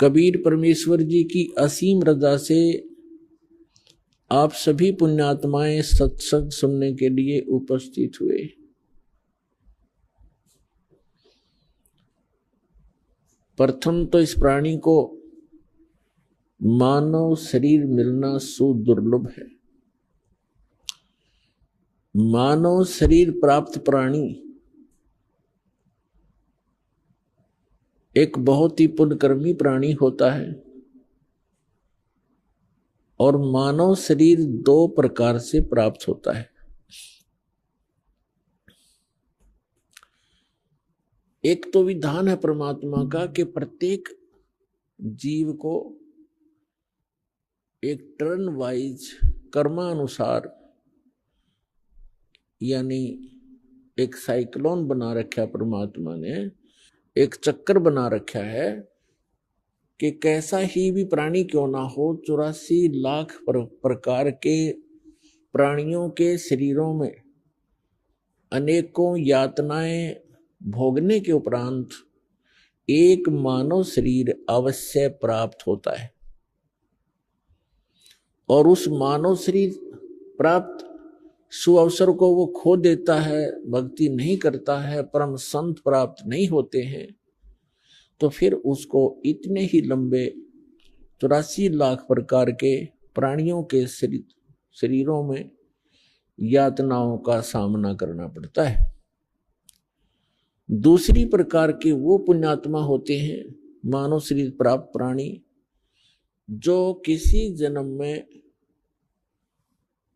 कबीर परमेश्वर जी की असीम रजा से आप सभी पुण्यात्माएं सत्संग सुनने के लिए उपस्थित हुए। प्रथम तो इस प्राणी को मानव शरीर मिलना सुदुर्लभ है। मानव शरीर प्राप्त प्राणी एक बहुत ही पुण्यकर्मी प्राणी होता है और मानव शरीर दो प्रकार से प्राप्त होता है। एक तो विधान है परमात्मा का कि प्रत्येक जीव को एक टर्न वाइज कर्मानुसार, यानी एक साइक्लोन बना रखा परमात्मा ने, एक चक्कर बना रखा है कि कैसा ही भी प्राणी क्यों ना हो, 84 लाख प्रकार के प्राणियों के शरीरों में अनेकों यातनाएं भोगने के उपरांत एक मानव शरीर अवश्य प्राप्त होता है। और उस मानव शरीर प्राप्त सुअवसर को वो खो देता है, भक्ति नहीं करता है, परम संत प्राप्त नहीं होते हैं, तो फिर उसको इतने ही लंबे 84 लाख प्रकार के प्राणियों के शरीरों में यातनाओं का सामना करना पड़ता है। दूसरी प्रकार के वो पुण्यात्मा होते हैं, मानव शरीर प्राप्त प्राणी, जो किसी जन्म में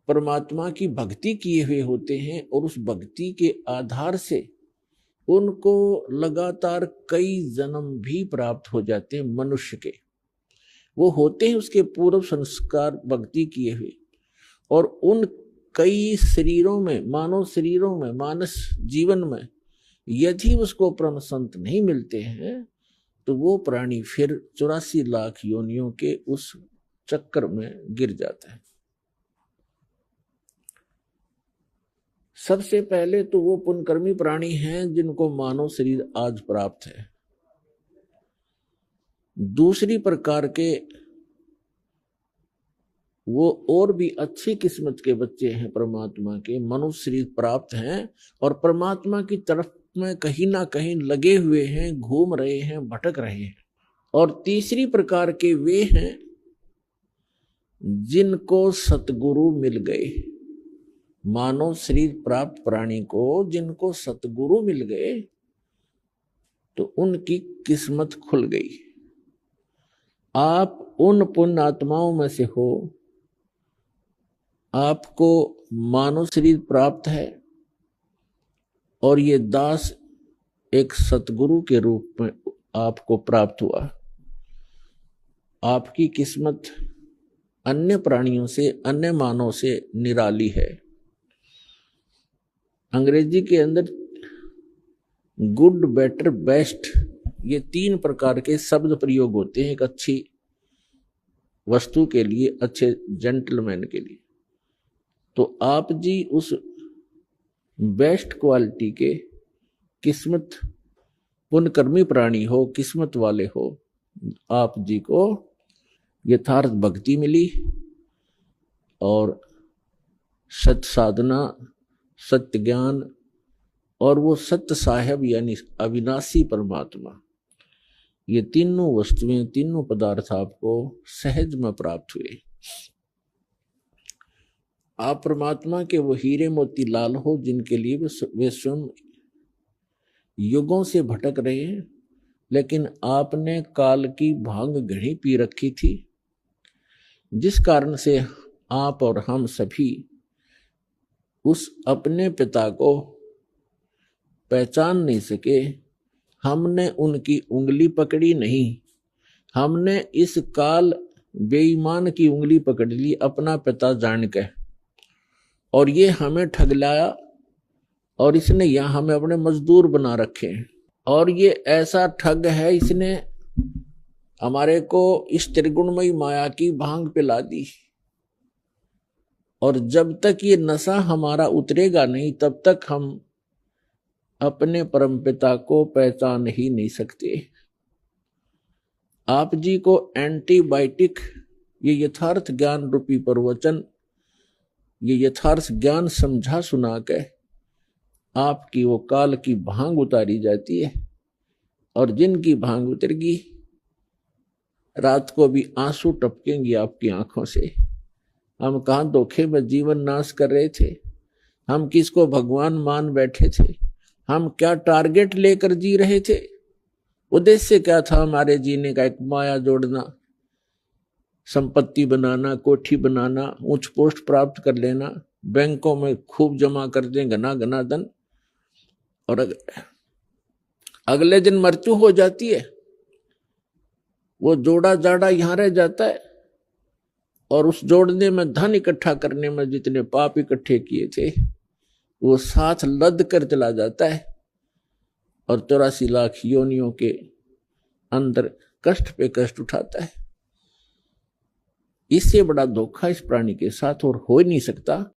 परमात्मा की भक्ति किए हुए होते हैं और उस भक्ति के आधार से उनको लगातार कई जन्म भी प्राप्त हो जाते हैं। मनुष्य के वो होते हैं उसके पूर्व संस्कार भक्ति किए हुए, और उन कई शरीरों में, मानव शरीरों में, मानस जीवन में यदि उसको परम संत नहीं मिलते हैं तो वो प्राणी फिर 84 लाख योनियों के उस चक्कर में गिर जाता है। सबसे पहले तो वो पुण्यकर्मी प्राणी हैं जिनको मानव शरीर आज प्राप्त है। दूसरी प्रकार के वो और भी अच्छी किस्मत के बच्चे हैं, परमात्मा के मनुष्य शरीर प्राप्त हैं और परमात्मा की तरफ में कहीं ना कहीं लगे हुए हैं, घूम रहे हैं, भटक रहे हैं। और तीसरी प्रकार के वे हैं जिनको सतगुरु मिल गए। मानव शरीर प्राप्त प्राणी को जिनको सतगुरु मिल गए तो उनकी किस्मत खुल गई। आप उन पुण्य आत्माओं में से हो, आपको मानव शरीर प्राप्त है और ये दास एक सतगुरु के रूप में आपको प्राप्त हुआ। आपकी किस्मत अन्य प्राणियों से, अन्य मानव से निराली है। अंग्रेजी के अंदर गुड, बेटर, बेस्ट, ये 3 प्रकार के शब्द प्रयोग होते हैं एक अच्छी वस्तु के लिए, अच्छे जेंटलमैन के लिए। तो आप जी उस बेस्ट क्वालिटी के किस्मत पुण्यकर्मी प्राणी हो, किस्मत वाले हो। आप जी को यथार्थ भक्ति मिली और सत्य साधना, सत्य ज्ञान और वो सत्य साहेब यानी अविनाशी परमात्मा, ये तीनों वस्तुएं, तीनों पदार्थ आपको सहज में प्राप्त हुए। आप परमात्मा के वो हीरे मोती लाल हो जिनके लिए वे स्वयं युगों से भटक रहे हैं, लेकिन आपने काल की भांग घड़ी पी रखी थी, जिस कारण से आप और हम सभी उस अपने पिता को पहचान नहीं सके। हमने उनकी उंगली पकड़ी नहीं, हमने इस काल बेईमान की उंगली पकड़ ली अपना पिता जान के, और ये हमें ठगलाया और इसने यहाँ हमें अपने मजदूर बना रखे हैं। और ये ऐसा ठग है, इसने हमारे को इस त्रिगुणमयी माया की भांग पिला दी, और जब तक ये नशा हमारा उतरेगा नहीं तब तक हम अपने परमपिता को पहचान ही नहीं सकते। आप जी को एंटीबायोटिक, ये यथार्थ ज्ञान रूपी प्रवचन, ये यथार्थ ज्ञान समझा सुना के आपकी वो काल की भांग उतारी जाती है। और जिनकी भांग उतरेगी, रात को भी आंसू टपकेंगे आपकी आंखों से। हम कहाँ धोखे में जीवन नाश कर रहे थे, हम किसको भगवान मान बैठे थे, हम क्या टारगेट लेकर जी रहे थे, उद्देश्य क्या था हमारे जीने का? एक माया जोड़ना, संपत्ति बनाना, कोठी बनाना, उच्च पोस्ट प्राप्त कर लेना, बैंकों में खूब जमा कर दें घना घना धन, और अगले दिन मृत्यु हो जाती है। वो जोड़ा जाड़ा यहां रह जाता है, और उस जोड़ने में, धन इकट्ठा करने में जितने पाप इकट्ठे किए थे वो साथ लद कर चला जाता है, और 84 लाख योनियों के अंदर कष्ट पे कष्ट उठाता है। इससे बड़ा धोखा इस प्राणी के साथ और हो ही नहीं सकता।